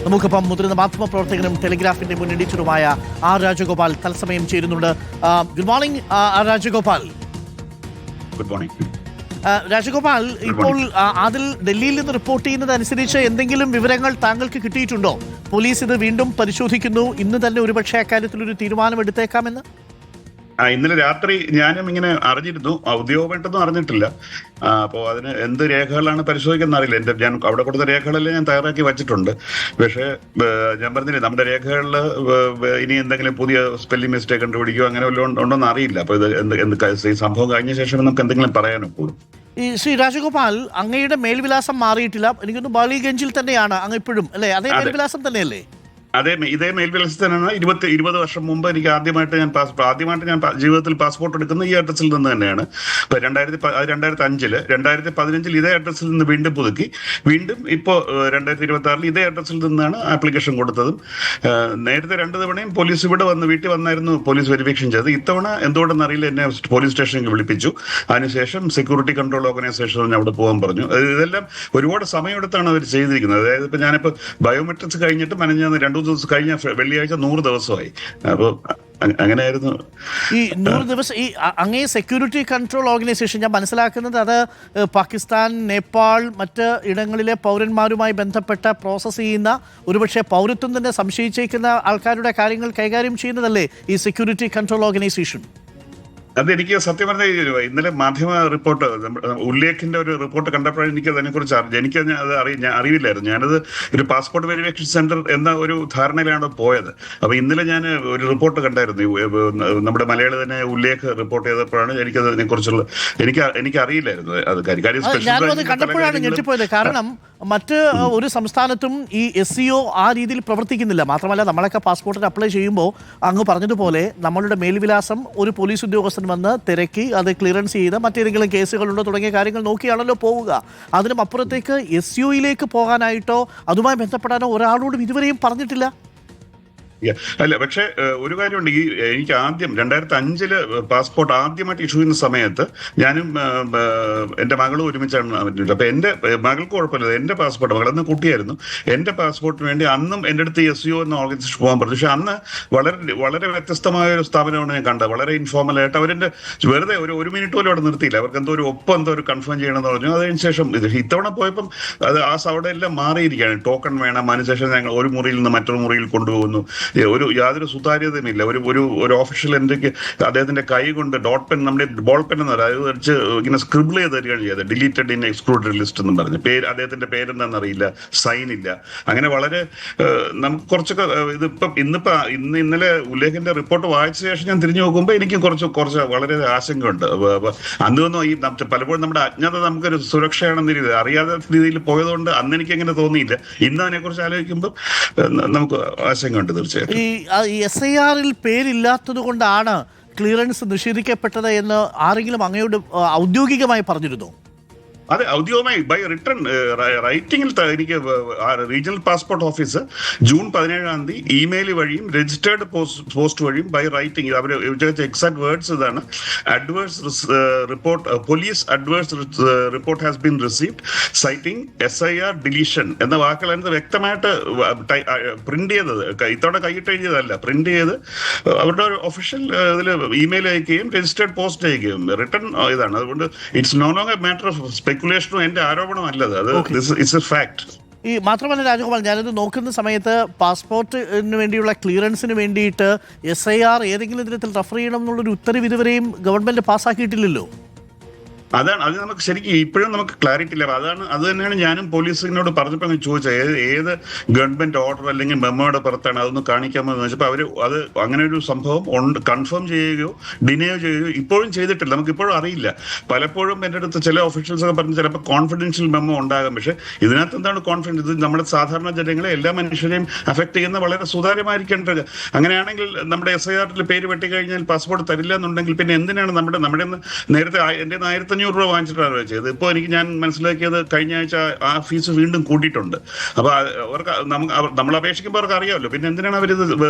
നമുക്കിപ്പം മുതിർന്ന മാധ്യമ പ്രവർത്തകനും ടെലിഗ്രാഫിന്റെ മുൻ എഡിറ്ററുമായ ആർ രാജഗോപാൽ തത്സമയം ചേരുന്നുണ്ട്. Good morning R Rajagopal. Good morning Rajagopal, ഇപ്പോൾ അതിൽ ഡൽഹിയിൽ നിന്ന് റിപ്പോർട്ട് ചെയ്യുന്നതനുസരിച്ച് എന്തെങ്കിലും വിവരങ്ങൾ താങ്കൾക്ക് കിട്ടിയിട്ടുണ്ടോ? പോലീസ് ഇത് വീണ്ടും പരിശോധിക്കുന്നു, ഇന്ന് തന്നെ ഒരുപക്ഷെ അക്കാര്യത്തിൽ ഒരു തീരുമാനമെടുത്തേക്കാമെന്ന്. ഇന്നലെ രാത്രി ഞാനും ഇങ്ങനെ അറിഞ്ഞിരുന്നു, ഔദ്യോഗികമായിട്ടൊന്നും അറിഞ്ഞിട്ടില്ല. അപ്പോൾ അതിന് എന്ത് രേഖകളാണ് പരിശോധിക്കുന്ന അറിയില്ല. ഞാൻ അവിടെ കൊടുത്ത രേഖകളെല്ലാം ഞാൻ തയ്യാറാക്കി വെച്ചിട്ടുണ്ട്. പക്ഷേ ഞാൻ പറഞ്ഞില്ലേ, നമ്മുടെ രേഖകളിൽ ഇനി എന്തെങ്കിലും പുതിയ സ്പെല്ലിംഗ് മിസ്റ്റേക്ക് കണ്ടുപിടിക്കുകയോ അങ്ങനെ വല്ലതും ഉണ്ടോന്ന് അറിയില്ല. അപ്പോൾ ഇത് ഈ സംഭവം കഴിഞ്ഞ ശേഷം നമുക്ക് എന്തെങ്കിലും പറയാനൊക്കുള്ളൂ. ഈ ശ്രീ രാജഗോപാൽ, അങ്ങയുടെ മേൽവിലാസം മാറിയിട്ടില്ല, എനിക്കൊന്ന് ബാലിഗഞ്ചിൽ തന്നെയാണ് അങ്ങ് ഇപ്പോഴും, അല്ലേ? അതേ മേൽവിലാസം തന്നെയല്ലേ? ഇതേ മേൽവിലാസത്തിനാണ് 20 വർഷം മുമ്പ് എനിക്ക് ആദ്യമായിട്ട് ഞാൻ ജീവിതത്തിൽ പാസ്പോർട്ട് എടുക്കുന്ന ഈ അഡ്രസ്സിൽ നിന്ന് തന്നെയാണ്. ഇപ്പൊ 2005 2015 ഇതേ അഡ്രസ്സിൽ നിന്ന് വീണ്ടും പുതുക്കി, വീണ്ടും ഇപ്പോൾ 2026 ഇതേ അഡ്രസ്സിൽ നിന്നാണ് ആപ്ലിക്കേഷൻ കൊടുത്തതും. നേരത്തെ 2 തവണയും പോലീസ് ഇവിടെ വീട്ടിൽ വന്നായിരുന്നു പോലീസ് വെരിഫിക്കേഷൻ ചെയ്ത്. ഇത്തവണ എന്തുകൊണ്ടെന്ന് അറിയില്ല, എന്നെ പോലീസ് സ്റ്റേഷനിൽ വിളിപ്പിച്ചു. അതിനുശേഷം സെക്യൂരിറ്റി കൺട്രോൾ ഓർഗനൈസേഷൻ അവിടെ പോകാൻ പറഞ്ഞു. ഇതെല്ലാം ഒരുപാട് സമയമെടുത്താണ് അവർ ചെയ്തിരിക്കുന്നത്. അതായത് ഇപ്പൊ ഞാനിപ്പോ ബയോമെട്രിക്സ് കഴിഞ്ഞിട്ട് മനഞ്ഞാന്ന് 2 ദിവസം കഴിഞ്ഞ വെള്ളിയാഴ്ച 100 ദിവസമായി. അപ്പോൾ അങ്ങനെയായിരുന്നു ഈ 100 ദിവസം. ഈ അങ്ങേ സെക്യൂരിറ്റി കൺട്രോൾ ഓർഗനൈസേഷൻ, ഞാൻ മനസ്സിലാക്കുന്നത് അത് പാകിസ്ഥാൻ, നേപ്പാൾ, മറ്റ് ഇടങ്ങളിലെ പൗരന്മാരുമായി ബന്ധപ്പെട്ട പ്രോസസ്സ് ചെയ്യുന്ന, ഒരുപക്ഷെ പൗരത്വം തന്നെ സംശയിച്ചേക്കുന്ന ആൾക്കാരുടെ കാര്യങ്ങൾ കൈകാര്യം ചെയ്യുന്നതല്ലേ ഈ സെക്യൂരിറ്റി കൺട്രോൾ ഓർഗനൈസേഷൻ? അതെനിക്ക് സത്യം പറഞ്ഞാൽ ഇന്നലെ മാധ്യമ റിപ്പോർട്ട്, ഉല്ലേഖിന്റെ ഒരു റിപ്പോർട്ട് കണ്ടപ്പോഴാണ് എനിക്ക് അതിനെക്കുറിച്ച് അറിയില്ലായിരുന്നു. ഞാനത് ഒരു പാസ്പോർട്ട് വെരിഫിക്കേഷൻ സെന്റർ എന്ന ഒരു ധാരണയിലാണ് പോയത്. അപ്പൊ ഇന്നലെ ഞാൻ ഒരു റിപ്പോർട്ട് കണ്ടായിരുന്നു, നമ്മുടെ മലയാളി തന്നെ ഉല്ലേഖ് റിപ്പോർട്ട് ചെയ്തപ്പോഴാണ് എനിക്കതിനെ കുറിച്ചുള്ള എനിക്ക് അറിയില്ലായിരുന്നു അത് കാര്യം. ഞാനത് കണ്ടപ്പോഴാണ് ഞെട്ടിപ്പോയത്. കാരണം മറ്റ് ഒരു സംസ്ഥാനത്തും ഈ SCO ആ രീതിയിൽ പ്രവർത്തിക്കുന്നില്ല. മാത്രമല്ല, നമ്മളൊക്കെ പാസ്പോർട്ടിന് അപ്ലൈ ചെയ്യുമ്പോൾ അങ്ങ് പറഞ്ഞതുപോലെ നമ്മളുടെ മേൽവിലാസം ഒരു പോലീസ് ഉദ്യോഗസ്ഥൻ വന്ന് തിരക്കി അത് ക്ലിയറൻസ് ചെയ്ത് മറ്റേതെങ്കിലും കേസുകളുണ്ടോ തുടങ്ങിയ കാര്യങ്ങൾ നോക്കിയാണല്ലോ പോവുക. അതിനും അപ്പുറത്തേക്ക് SCOയിലേക്ക് പോകാനായിട്ടോ അതുമായി ബന്ധപ്പെടാനോ ഒരാളോടും ഇതുവരെയും പറഞ്ഞിട്ടില്ല. അല്ല, പക്ഷെ ഒരു കാര്യമുണ്ട്. എനിക്ക് ആദ്യം 2005 പാസ്പോർട്ട് ആദ്യമായിട്ട് ഇഷ്യൂ ചെയ്യുന്ന സമയത്ത് ഞാനും എൻ്റെ മകളും ഒരുമിച്ചാണ് പറ്റുന്നത്. അപ്പൊ എൻ്റെ മകൾക്ക് കുഴപ്പമില്ല, എൻ്റെ പാസ്പോർട്ട്, മകളന്ന് കുട്ടിയായിരുന്നു, എൻ്റെ പാസ്പോർട്ടിന് വേണ്ടി അന്നും എൻ്റെ അടുത്ത് SCO എന്ന ഓർഗനൈസേഷൻ പോകാൻ പറഞ്ഞു. പക്ഷെ അന്ന് വളരെ വ്യത്യസ്തമായ ഒരു സ്ഥാപനമാണ് ഞാൻ കണ്ടത്. വളരെ ഇൻഫോർമൽ ആയിട്ട് അവരെൻ്റെ വെറുതെ ഒരു മിനിറ്റ് പോലും അവിടെ നിർത്തിയില്ല. അവർക്ക് എന്തോ ഒരു കൺഫേം ചെയ്യണമെന്ന് പറഞ്ഞു. അതിനുശേഷം ഇത്തവണ പോയപ്പം അത് അവിടെ എല്ലാം മാറിയിരിക്കുകയാണ്. ടോക്കൺ വേണം, അതിനുശേഷം ഞങ്ങൾ ഒരു മുറിയിൽ നിന്ന് മറ്റൊരു മുറിയിൽ കൊണ്ടുപോകുന്നു. യാതൊരു സുതാര്യതയുമില്ല. ഒരു ഓഫീഷ്യൽ എന്തൊക്കെ അദ്ദേഹത്തിന്റെ കൈ കൊണ്ട് ഡോട്ട് പെൻ, നമ്മുടെ ബോൾ പെൻ എന്ന് പറയുന്നത് വെച്ച് ഇങ്ങനെ സ്ക്രിബിൾ ചെയ്ത് തരികയാണ് ചെയ്തത്. ഡിലീറ്റഡ് ഇൻ എക്സ്ക്ലൂഡഡ് ലിസ്റ്റ് എന്നും പറഞ്ഞ് അദ്ദേഹത്തിന്റെ പേരെന്താണെന്ന് അറിയില്ല, സൈൻ ഇല്ല. അങ്ങനെ വളരെ നമുക്ക് കുറച്ചൊക്കെ ഇന്നലെ ഉല്ലേഖിന്റെ റിപ്പോർട്ട് വായിച്ച ശേഷം ഞാൻ തിരിഞ്ഞു നോക്കുമ്പോൾ എനിക്ക് കുറച്ച് വളരെ ആശങ്കയുണ്ട്. അന്നൊന്നും ഈ പലപ്പോഴും നമ്മുടെ അജ്ഞത നമുക്കൊരു സുരക്ഷയാണെന്ന രീതി അറിയാത്ത രീതിയിൽ പോയതുകൊണ്ട് അന്ന് എനിക്ക് അങ്ങനെ തോന്നിയില്ല. ഇന്ന് അതിനെക്കുറിച്ച് ആലോചിക്കുമ്പോൾ നമുക്ക് ആശങ്കയുണ്ട് തീർച്ചയായും. ഈ SIRൽ പേരില്ലാത്തത് കൊണ്ടാണ് ക്ലിയറൻസ് നിഷേധിക്കപ്പെട്ടത് എന്ന് ആരെങ്കിലും അങ്ങയോട് ഔദ്യോഗികമായി പറഞ്ഞിരുന്നോ? അതെ, ഔദ്യോഗികമായി ബൈ റിട്ടേൺ റൈറ്റിംഗിൽ എനിക്ക് regional passport office June 17 email വഴിയും രജിസ്റ്റേർഡ് പോസ്റ്റ് വഴിയും ബൈ റൈറ്റിംഗ് അവർ എക്സാക്ട് വേർഡ്സ് ഇതാണ്: adverse report, police adverse report has been received citing SIR deletion എന്ന വാക്കുകളാണ് വ്യക്തമായിട്ട് പ്രിന്റ് ചെയ്തത്. ഇത്തവണ കൈയിട്ട് എഴുതിയതല്ല, പ്രിന്റ് ചെയ്ത് അവരുടെ ഒഫീഷ്യൽ ഇതിൽ ഇമെയിൽ അയക്കുകയും രജിസ്റ്റേർഡ് പോസ്റ്റ് അയക്കുകയും റിട്ടേൺ ഇതാണ്. അതുകൊണ്ട് it's no longer matter of സ്പെക്കുലേഷനോ എന്റെ ആരോപണമല്ലത്, അത് ഇറ്റ്സ് എ ഫാക്ട്. ഈ മാത്രമല്ല രാജഗോപാൽ, ഞാനിത് നോക്കുന്ന സമയത്ത് പാസ്പോർട്ടിന് വേണ്ടിയുള്ള ക്ലിയറൻസിന് വേണ്ടിയിട്ട് SIR ഏതെങ്കിലും തരത്തിൽ റഫർ ചെയ്യണം എന്നുള്ളൊരു ഉത്തരവ് ഇതുവരെയും ഗവൺമെന്റ് പാസ്സാക്കിയിട്ടില്ലല്ലോ. അത് നമുക്ക് ശരിക്കും ഇപ്പോഴും നമുക്ക് ക്ലാരിറ്റി ഇല്ല. അത് തന്നെയാണ് ഞാനും പോലീസിനോട് പറഞ്ഞപ്പോൾ ചോദിച്ചത്, ഏത് ഗവൺമെന്റ് ഓർഡർ അല്ലെങ്കിൽ മെമ്മോയുടെ പുറത്താണ്, അതൊന്ന് കാണിക്കാമോ എന്ന് ചോദിച്ചപ്പോൾ അത് അങ്ങനെ ഒരു സംഭവം കൺഫേം ചെയ്യുകയോ ഡിനയോ ചെയ്യുകയോ ഇപ്പോഴും ചെയ്തിട്ടില്ല. നമുക്ക് ഇപ്പോഴും അറിയില്ല. പലപ്പോഴും എൻ്റെ അടുത്ത് ചില ഒഫീഷ്യൽസ് ഒക്കെ പറഞ്ഞ് ചിലപ്പോൾ കോൺഫിഡൻഷ്യൽ മെമ്മോ ഉണ്ടാകാം. പക്ഷേ ഇതിനകത്ത് എന്താണ് കോൺഫിഡൻസ്? ഇത് നമ്മുടെ സാധാരണ ജനങ്ങളെ, എല്ലാ മനുഷ്യരെയും അഫക്ട് ചെയ്യുന്ന വളരെ സുതാര്യമായിരിക്കേണ്ടത്. അങ്ങനെയാണെങ്കിൽ നമ്മുടെ SIRൽ പേര് വെട്ടിക്കഴിഞ്ഞാൽ പാസ്പോർട്ട് തരില്ല എന്നുണ്ടെങ്കിൽ പിന്നെ എന്തിനാണ് നമ്മുടെ നേരത്തെ എൻ്റെ 1500 1500 രൂപ വാങ്ങിച്ചിട്ടാണ് ചെയ്തത്. ഇപ്പോൾ ഞാൻ മനസ്സിലാക്കിയത് കഴിഞ്ഞ ആഴ്ച ആ ഫീസ് വീണ്ടും കൂട്ടിയിട്ടുണ്ട്. അപ്പോൾ അവർക്ക് നമ്മൾ അപേക്ഷിക്കുമ്പോൾ അവർക്ക് അറിയാമല്ലോ, പിന്നെ എന്തിനാണ് അവരിത്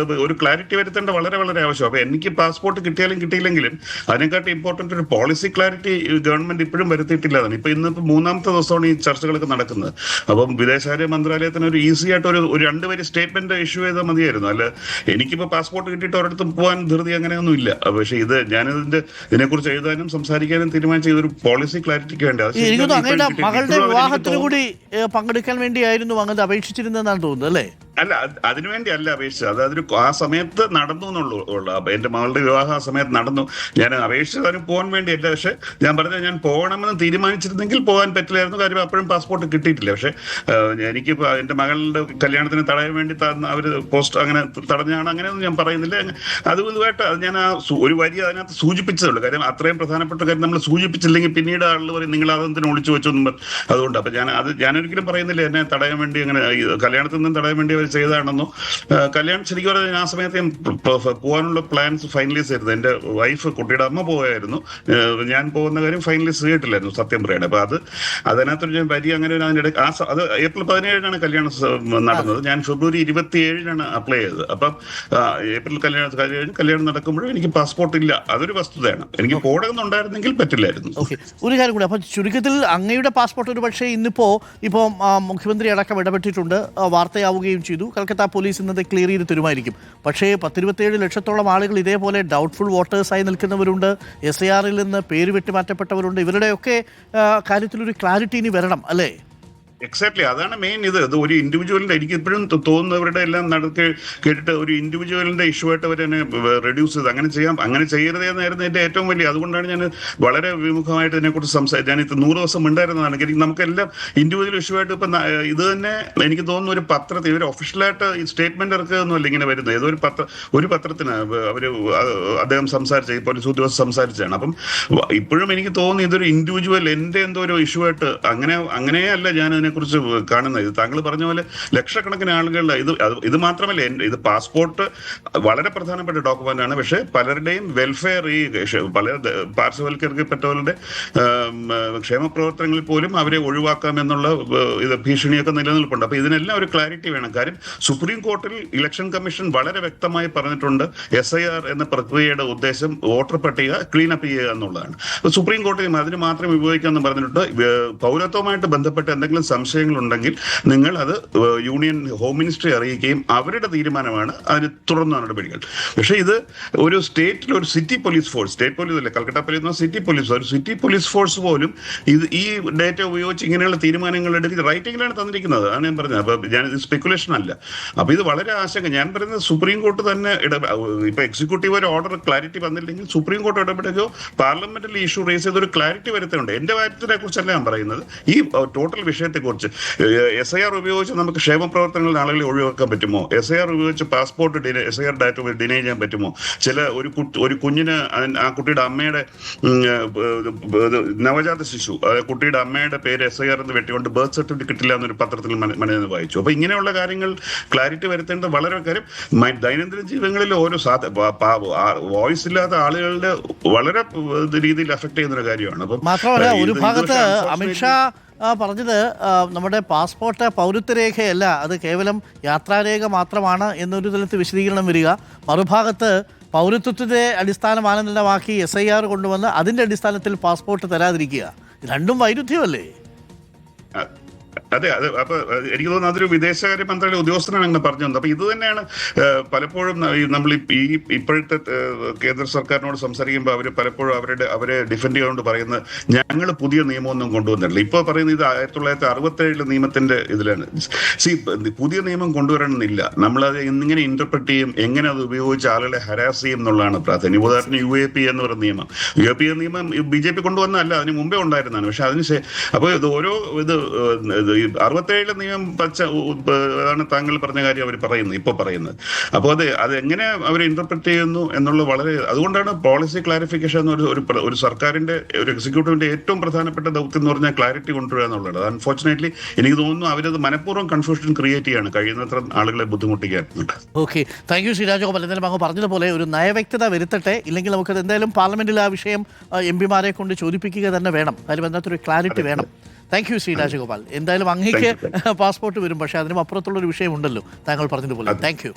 ഒരു ക്ലാരിറ്റി വരുത്തേണ്ട വളരെ വളരെ ആവശ്യം. അപ്പോൾ എനിക്ക് പാസ്പോർട്ട് കിട്ടിയാലും കിട്ടിയില്ലെങ്കിലും അതിനെക്കാട്ടി ഇമ്പോർട്ടൻ്റ് ഒരു പോളിസി ക്ലാരിറ്റി ഗവൺമെന്റ് ഇപ്പോഴും വരുത്തിയിട്ടില്ലതാണ്. ഇന്നിപ്പോൾ 3ാമത്തെ ദിവസമാണ് ഈ ചർച്ചകളൊക്കെ നടക്കുന്നത്. അപ്പം വിദേശകാര്യ മന്ത്രാലയത്തിന് ഒരു ഈസി ആയിട്ട് ഒരു 2 വരി സ്റ്റേറ്റ്മെന്റ് ഇഷ്യൂ ചെയ്താൽ മതിയായിരുന്നു. അല്ല എനിക്കിപ്പോൾ പാസ്പോർട്ട് കിട്ടിയിട്ട് ഒരിടത്തും പോകാൻ ധൃതി അങ്ങനെയൊന്നും ഇല്ല. പക്ഷേ ഇതിനെക്കുറിച്ച് എഴുതാനും സംസാരിക്കാനും തീരുമാനിച്ച ഇതൊരു പോളിസി ക്ലാരിറ്റിക്ക് വേണ്ടി അങ്ങയുടെ മകളുടെ വിവാഹത്തിന് കൂടി പങ്കെടുക്കാൻ വേണ്ടിയായിരുന്നു അങ്ങനെ അപേക്ഷിച്ചിരുന്നതെന്നാണ് തോന്നുന്നത് അല്ലേ? അല്ല, അതിനുവേണ്ടി അല്ല അപേക്ഷിച്ചത്. അതൊരു ആ സമയത്ത് നടന്നു എന്നുള്ളൂ. എന്റെ മകളുടെ വിവാഹം ആ സമയത്ത് നടന്നു. ഞാൻ അപേക്ഷിച്ചത് അതിന് പോകാൻ വേണ്ടിയല്ല. പക്ഷെ ഞാൻ പറഞ്ഞത് ഞാൻ പോകണമെന്ന് തീരുമാനിച്ചിരുന്നെങ്കിൽ പോകാൻ പറ്റില്ലായിരുന്നു. കാര്യം അപ്പോഴും പാസ്പോർട്ട് കിട്ടിയിട്ടില്ല. പക്ഷെ എനിക്ക് എന്റെ മകളുടെ കല്യാണത്തിന് തടയാൻ വേണ്ടി അവർ പോസ്റ്റ് അങ്ങനെ തടഞ്ഞാണ്, അങ്ങനെയൊന്നും ഞാൻ പറയുന്നില്ല. ഇതുമായിട്ട് ഞാൻ ഒരു വരി അതിനകത്ത് സൂചിപ്പിച്ചതുള്ളൂ. കാര്യം അത്രയും പ്രധാനപ്പെട്ട കാര്യം നമ്മൾ സൂചിപ്പിച്ചില്ലെങ്കിൽ പിന്നീട് ആളുകൾ പറയും നിങ്ങൾ അതെന്തിനും ഒളിച്ചു വെച്ചൊന്നും. അതുകൊണ്ട് അപ്പൊ ഞാനൊരിക്കലും പറയുന്നില്ല എന്നെ തടയാൻ വേണ്ടി, അങ്ങനെ കല്യാണത്തിൽ നിന്നും തടയാൻ വേണ്ടി അവർ ചെയ്താണെന്നോ. കല്യാണം ശരിക്കും പറഞ്ഞാൽ ആ സമയത്ത് ഞാൻ പോകാനുള്ള പ്ലാൻസ് ഫൈനലൈസ് ചെയ്തത്. എന്റെ വൈഫ്, കുട്ടിയുടെ അമ്മ പോയായിരുന്നു. ഞാൻ പോകുന്ന കാര്യം ഫൈനലൈസ് ചെയ്തിട്ടില്ലായിരുന്നു സത്യം പറയണേ. അപ്പൊ അതിനകത്തൊരു ഞാൻ വരി അങ്ങനെ അതിനിടയ്ക്ക് അത് ഏപ്രിൽ 17 കല്യാണം നടന്നത്. ഞാൻ ഫെബ്രുവരി 27 അപ്ലൈ ചെയ്തത്. അപ്പം ഏപ്രിൽ കല്യാണം നടക്കുമ്പോഴും എനിക്ക് പാസ്പോർട്ട് ഇല്ല. അതൊരു വസ്തുതയാണ്. എനിക്ക് പോകണമെന്നുണ്ടായിരുന്നെങ്കിൽ പറ്റില്ലായിരുന്നു. ഒരു കാര്യം കൂടി, അപ്പൊ ചുരുക്കത്തിൽ അങ്ങയുടെ പാസ്പോർട്ട് ഒരു പക്ഷേ ഇന്നിപ്പോ മുഖ്യമന്ത്രി അടക്കം ഇടപെട്ടിട്ടുണ്ട്, വാർത്തയാവുകയും ചെയ്തു. കൽക്കത്ത പോലീസ് ഇന്നത് ക്ലിയർ ചെയ്ത് തരുമായിരിക്കും. പക്ഷേ 10-27 ലക്ഷത്തോളം ആളുകൾ ഇതേപോലെ ഡൗട്ട്ഫുൾ വോട്ടേഴ്സായി നിൽക്കുന്നവരുണ്ട്, SIRൽ നിന്ന് പേര് വെട്ടിമാറ്റപ്പെട്ടവരുണ്ട്. ഇവരുടെയൊക്കെ കാര്യത്തിലൊരു ക്ലാരിറ്റി ഇനി വരണം അല്ലേ? എക്സാക്ട്ലി, അതാണ് മെയിൻ. ഇത് ഒരു ഇൻഡിവിജ്വലിന്റെ, എനിക്ക് ഇപ്പോഴും തോന്നുന്നവരുടെ എല്ലാം കേട്ടിട്ട് ഒരു ഇൻഡിവിജ്വലിന്റെ ഇഷ്യൂ ആയിട്ട് അവർ തന്നെ റെഡ്യൂസ് ചെയ്ത് അങ്ങനെ ചെയ്യരുതെന്നായിരുന്നു എന്റെ ഏറ്റവും വലിയ. അതുകൊണ്ടാണ് ഞാൻ വളരെ വിമുഖമായിട്ട് ഇതിനെക്കുറിച്ച് സംസാരിച്ചത്. ഞാൻ 100 ദിവസം ഉണ്ടായിരുന്നതാണ്. നമുക്കെല്ലാം ഇൻഡിവിജ്വൽ ഇഷ്യൂ ആയിട്ട് ഇപ്പം ഇത് തന്നെ എനിക്ക് തോന്നുന്നു ഒരു പത്രത്തിൽ ഇവർ ഒഫീഷ്യലായിട്ട് ഈ സ്റ്റേറ്റ്മെന്റ് ഇറക്കുകയൊന്നുമല്ല ഇങ്ങനെ വരുന്നത്. ഏതോ ഒരു പത്രത്തിന് അദ്ദേഹം സംസാരിച്ച, ഈ പോലീസ് ഉദ്യോഗസ്ഥർ സംസാരിച്ചതാണ്. അപ്പം ഇപ്പോഴും എനിക്ക് തോന്നുന്നു ഇതൊരു ഇൻഡിവിജ്വൽ എന്റെ എന്തോ ഒരു ഇഷ്യൂ ആയിട്ട് അങ്ങനെയല്ല ഞാൻ കുറിച്ച് കാണുന്നത്. ഇത് താങ്കൾ പറഞ്ഞ പോലെ ലക്ഷക്കണക്കിന് ആളുകളുടെ ഇത് മാത്രമല്ല, ഇത് പാസ്പോർട്ട് വളരെ പ്രധാനപ്പെട്ട ഡോക്യുമെന്റ് ആണ്. പക്ഷെ പലരുടെയും വെൽഫെയർ, ഈ പല പാർശ്വവൽക്കരിക്കപ്പെട്ടവരുടെ ക്ഷേമ പ്രവർത്തനങ്ങളിൽ പോലും അവരെ ഒഴിവാക്കാമെന്നുള്ള ഭീഷണിയൊക്കെ നിലനിൽപ്പുണ്ട്. അപ്പൊ ഇതിനെല്ലാം ഒരു ക്ലാരിറ്റി വേണം. കാര്യം സുപ്രീം കോർട്ടിൽ ഇലക്ഷൻ കമ്മീഷൻ വളരെ വ്യക്തമായി പറഞ്ഞിട്ടുണ്ട് SIR എന്ന പ്രക്രിയയുടെ ഉദ്ദേശം വോട്ടർ പട്ടിക ക്ലീൻ അപ്പ് ചെയ്യുക എന്നുള്ളതാണ്. സുപ്രീം കോടതി അതിന് മാത്രം ഉപയോഗിക്കാമെന്ന് പറഞ്ഞിട്ടുണ്ട്. പൗരത്വമായിട്ട് ബന്ധപ്പെട്ട് എന്തെങ്കിലും സംശയങ്ങളുണ്ടെങ്കിൽ നിങ്ങൾ അത് യൂണിയൻ ഹോം മിനിസ്ട്രി അറിയിക്കുകയും അവരുടെ തീരുമാനമാണ് അതിന് തുടർന്ന് നടപടികൾ. പക്ഷേ ഇത് ഒരു സ്റ്റേറ്റിൽ ഒരു city police force, state police അല്ല, കൽക്കട്ട പോലീസ് സിറ്റി പോലീസ്, ഒരു സിറ്റി പോലീസ് ഫോഴ്സ് പോലും ഈ ഡേറ്റ ഉപയോഗിച്ച് ഇങ്ങനെയുള്ള തീരുമാനങ്ങൾ എടുത്ത് റൈറ്റിംഗിലാണ് തന്നിരിക്കുന്നത്. അതാണ് ഞാൻ പറഞ്ഞത്. അപ്പൊ ഇത് സ്പെക്കുലേഷൻ അല്ല. അപ്പൊ ഇത് വളരെ ആശങ്ക. ഞാൻ പറയുന്നത് സുപ്രീം കോർട്ട് തന്നെ ഇപ്പൊ എക്സിക്യൂട്ടീവ് ഒരു ഓർഡർ ക്ലാരിറ്റി വന്നില്ലെങ്കിൽ സുപ്രീം കോർട്ട് ഇടപെടുകയോ പാർലമെന്റിൽ ഇഷ്യൂ റേസ് ചെയ്ത് ഒരു ക്ലാരിറ്റി വരുത്തുന്നുണ്ട്. എന്റെ കാര്യത്തിനെ കുറിച്ചല്ല ഞാൻ പറയുന്നത്, ഈ ടോട്ടൽ വിഷയത്തെ കുറിച്ച്. SIR ഉപയോഗിച്ച് നമുക്ക് ക്ഷേമ പ്രവർത്തനങ്ങളിൽ ആളുകളെ ഒഴിവാക്കാൻ പറ്റുമോ? SIR ഉപയോഗിച്ച് പാസ്പോർട്ട് SIR ഡാറ്റ ഡിനൈ ചെയ്യാൻ പറ്റുമോ? ഒരു കുഞ്ഞിന് ആ കുട്ടിയുടെ അമ്മയുടെ നവജാത ശിശു, കുട്ടിയുടെ അമ്മയുടെ പേര് SIR എന്ന് വെട്ടിക്കൊണ്ട് ബർത്ത് സർട്ടിഫിക്കറ്റ് ഇല്ല എന്നൊരു പത്രത്തിൽ മനസ്സിൽ വായിച്ചു. അപ്പൊ ഇങ്ങനെയുള്ള കാര്യങ്ങൾ ക്ലാരിറ്റി വരുത്തേണ്ടത് വളരെ കാര്യം. ദൈനംദിന ജീവിതങ്ങളിൽ ഓരോ വോയിസ് ഇല്ലാത്ത ആളുകളുടെ വളരെ രീതിയിൽ അഫക്ട് ചെയ്യുന്ന ഒരു കാര്യമാണ്. അപ്പം മാത്രമല്ല ഒരു ഭാഗത്ത് അമിത്ഷാ പറഞ്ഞത് നമ്മുടെ പാസ്പോർട്ട് പൗരത്വരേഖയല്ല, അത് കേവലം യാത്രാരേഖ മാത്രമാണ് എന്നൊരു തലത്തിൽ വിശദീകരണം വരിക. മറുഭാഗത്ത് പൗരത്വത്തെ അടിസ്ഥാന മാനദണ്ഡമാക്കി SIR കൊണ്ടുവന്ന് അതിൻ്റെ അടിസ്ഥാനത്തിൽ പാസ്പോർട്ട് തരാതിരിക്കുക. രണ്ടും വൈരുദ്ധ്യമല്ലേ? അതെ. അപ്പൊ എനിക്ക് തോന്നുന്നു അതൊരു വിദേശകാര്യ മന്ത്രാലയ ഉദ്യോഗസ്ഥനാണ് അങ്ങനെ പറഞ്ഞു തന്നത്. അപ്പൊ ഇത് തന്നെയാണ് പലപ്പോഴും നമ്മൾ ഇപ്പോഴത്തെ കേന്ദ്ര സർക്കാരിനോട് സംസാരിക്കുമ്പോൾ അവർ പലപ്പോഴും അവരെ ഡിഫെൻഡ് ചെയ്തുകൊണ്ട് പറയുന്നത് ഞങ്ങൾ പുതിയ നിയമമൊന്നും കൊണ്ടുവന്നിട്ടില്ല. ഇപ്പോൾ പറയുന്നത് ഇത് 1967 നിയമത്തിന്റെ ഇതിലാണ്. പുതിയ നിയമം കൊണ്ടുവരണമെന്നില്ല. നമ്മളത് എന്നിങ്ങനെ ഇന്റർപ്രറ്റ് ചെയ്യും, എങ്ങനെ അത് ഉപയോഗിച്ച് ആളുകളെ ഹരാസ് ചെയ്യും എന്നുള്ളതാണ് പ്രാധാന്യം. ഉദാഹരണം UAP എന്ന് പറയുന്ന നിയമം. UAP നിയമം BJP കൊണ്ടുവന്നതല്ല, അതിന് മുമ്പേ ഉണ്ടായിരുന്നതാണ്. പക്ഷെ അപ്പോൾ ഇത് ഓരോ ഈ 67 നിയമം അതാണ് താങ്കൾ പറഞ്ഞ കാര്യം അവർ പറയുന്നത് ഇപ്പോൾ പറയുന്നത്. അപ്പോൾ അത് എങ്ങനെ അവർ ഇന്റർപ്രറ്റ് ചെയ്യുന്നു എന്നുള്ള വളരെ, അതുകൊണ്ടാണ് പോളിസി ക്ലാരിഫിക്കേഷൻ എന്ന് ഒരു സർക്കാരിന്റെ ഒരു എക്സിക്യൂട്ടീവിന്റെ ഏറ്റവും പ്രധാനപ്പെട്ട ദൗത്യം എന്ന് പറഞ്ഞാൽ ക്ലാരിറ്റി കൊണ്ടുവരിക എന്നുള്ളത്. അൺഫോർച്ചുനേറ്റ്ലി എനിക്ക് തോന്നുന്നു അവരത് മനഃപൂർവ്വം കൺഫ്യൂഷൻ ക്രിയേറ്റ് ചെയ്യാണ്, കഴിയുന്നത്ര ആളുകളെ ബുദ്ധിമുട്ടിക്കാൻ. Okay, thank you Shri Rajagopal. എന്തായാലും അങ്ങ് പറഞ്ഞതുപോലെ ഒരു നയവ്യക്തത വരുത്തട്ടെ, ഇല്ലെങ്കിൽ നമുക്കത് എന്തായാലും പാർലമെന്റിൽ ആ വിഷയം എംപിമാരെ കൊണ്ട് ചോദിപ്പിക്കുക തന്നെ വേണം. കാര്യം അതിനകത്തൊരു ക്ലാരിറ്റി വേണം. Thank you Shri Rajagopal. എന്തായാലും അങ്ങേക്ക് പാസ്പോർട്ട് വരും, പക്ഷേ അതിനും അപ്പുറത്തുള്ളൊരു വിഷയമുണ്ടല്ലോ താങ്കൾ പറഞ്ഞതുപോലെ. Thank you.